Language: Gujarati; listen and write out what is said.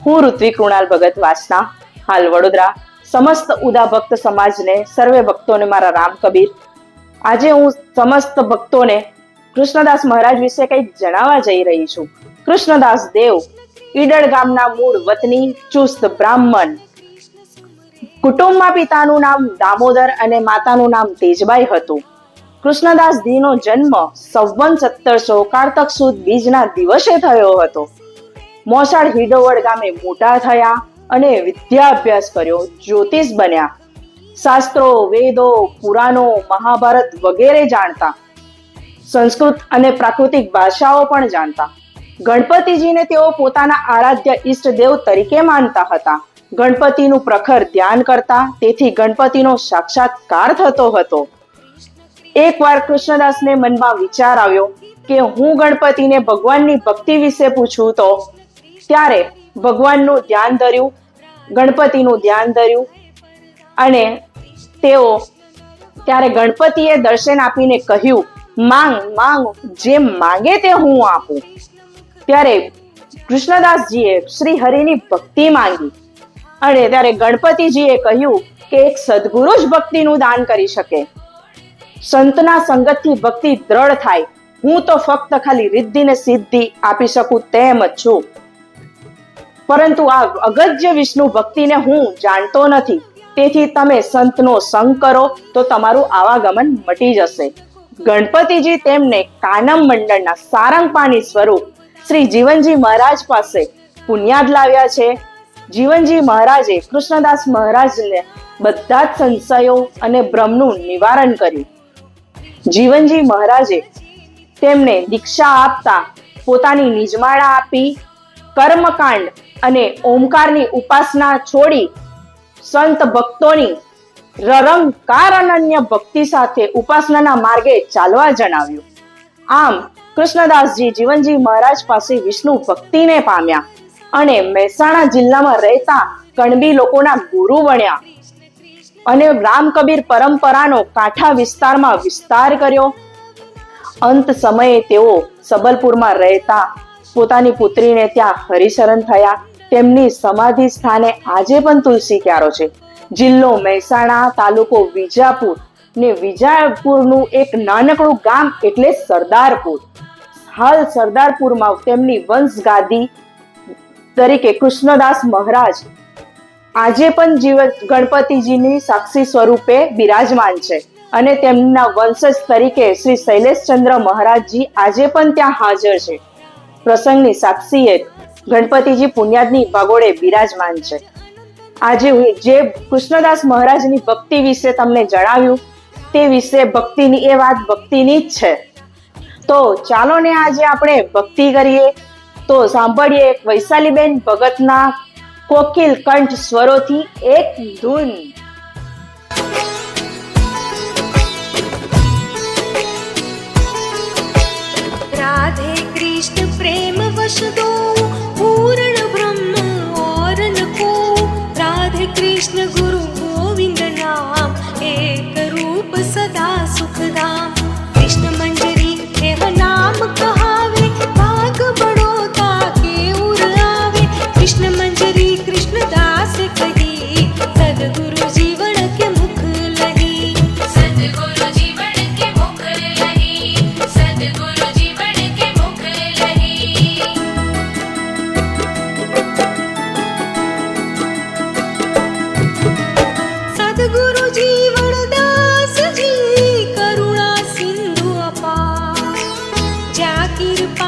હું ઋત્વી કૃણાલ ભગત વાસના, હાલ વડોદરા. સમસ્ત ઉદા ભક્ત સમાજને, સર્વે ભક્તોને મારા રામ કબીર. આજે હું સમસ્ત ભક્તોને કૃષ્ણદાસ મહારાજ વિશે કંઈક જણાવવા જઈ રહી છું. કૃષ્ણદાસ દેવ ઈડળ ગામના મૂળ વતની, ચુસ્ત બ્રાહ્મણ. કુટુંબમાં પિતાનું નામ દામોદર અને માતાનું નામ તેજબાઈ હતું. કૃષ્ણદાસ નો જન્મ સંવત 1700 કારતક સુદ બીજના દિવસે થયો હતો. મોસાળ હિડોવડ ગામે મોટા થયા અને વિદ્યા અભ્યાસ કર્યો, જ્યોતિષ બન્યા. શાસ્ત્રો, વેદો, પુરાણો, મહાભારત વગેરે જાણતા. સંસ્કૃત અને પ્રાકૃતિક ભાષાઓ પણ જાણતા. ગણપતિજીને તેઓ પોતાના આરાધ્ય ઈષ્ટદેવ તરીકે માનતા હતા. ગણપતિનું પ્રખર ધ્યાન કરતા, તેથી ગણપતિનો સાક્ષાત્કાર થતો હતો. એકવાર કૃષ્ણદાસને મનમાં વિચાર આવ્યો કે હું ગણપતિને ભગવાનની ભક્તિ વિશે પૂછું તો. ત્યારે ભગવાનનું ધ્યાન ધર્યું, ગણપતિનું ધ્યાન ધર્યું અને ત્યારે ગણપતિએ દર્શન આપીને કહ્યું, માંગ માંગ, જે માંગે તે હું આપું. ત્યારે કૃષ્ણદાસજીએ શ્રી હરિની ભક્તિ માંગી અને ત્યારે ગણપતિજીએ કહ્યું કે એક સદગુરુ જ ભક્તિનું દાન કરી શકે. સંતના સંગતથી ભક્તિ દ્રઢ થાય. હું તો ફક્ત ખાલી રિદ્ધિ ને સિદ્ધિ આપી શકું તેમ જ છું, પરંતુ આ અગત્ય વિષ્ણુ ભક્તિને હું જાણતો નથી. તેથી તમે સંતનો સંગ કરો તો તમારું આવાગમન મટી જશે. ગણપતિજી તેમને કાનમ મંડળના સારંગપાણી સ્વરૂપ શ્રી જીવનજી મહારાજ પાસે પુણ્યાદ લાવ્યા છે. જીવનજી મહારાજે કૃષ્ણદાસ મહારાજને બધા જ સંશયો અને ભ્રમનું નિવારણ કર્યું. જીવનજી મહારાજે તેમને દીક્ષા આપતા પોતાની નિજમાળા આપી, કર્મકાંડ અને ઓમકારની ઉપાસના છોડી સંત ભક્તોની રરંકાર અનન્ય ભક્તિ સાથે ઉપાસનાના માર્ગે ચાલવા જણાવ્યું. આમ કૃષ્ણદાસજી જીવનજી મહારાજ પાસે વિષ્ણુ ભક્તિને પામ્યા અને મહેસાણા જિલ્લામાં રહેતા કણબી લોકોના ગુરુ બન્યા અને રામકબીર પરંપરાનો કાંઠા વિસ્તારમાં વિસ્તાર કર્યો. અંત સમયે તેઓ સબલપુરમાં રહેતા પોતાની પુત્રીને ત્યાં હરિશરણ થયા. તેમની સમાધિ સ્થાને આજે પણ તુલસી ક્યારો છે. જિલ્લો મહેસાણા, તાલુકો વિજાપુર ને વિજાપુરનું એક નાનકડું ગામ એટલે સરદારપુર. હાલ સરદારપુરમાં તેમની વંશગાદી તરીકે કૃષ્ણદાસ મહારાજ આજે પણ ગણપતિજીની સાક્ષી સ્વરૂપે બિરાજમાન છે અને તેમના વંશજ તરીકે શ્રી શૈલેષચંદ્ર મહારાજજી આજે પણ ત્યાં હાજર છે. પ્રસંગની સાક્ષીએ ગણપતિજી પુણ્યાદની ભાગોળે બિરાજમાન છે. આજે જે કૃષ્ણદાસ મહારાજની ભક્તિ વિશે તમને જણાવ્યું તે વિશે ભક્તિની એ વાત ભક્તિની જ છે. તો ચાલો ને આજે આપણે ભક્તિ કરીએ. તો સાંભળીએ વૈશાલીબેન ભગતના કોકિલ કંઠ સ્વરોથી એક ધૂન. राधे कृष्ण प्रेम वश दो पूर्ण ब्रह्म और न को. राधे कृष्ण गुरु गोविंद नाम एक रूप सदा सुखधाम. कृष्ण मंजरी एव नाम कहावे भाग बड़ो ताके उर आवे. कृष्ण मंजरी कृष्ण दास कही सदगुरु जीवन के मुख लही. सदगुरु जीवन के मुख लही. सदगुरु जीवन के मुख लही. सदगुरु जीवन दास जी करुणा सिंधु अपार. जा कृपा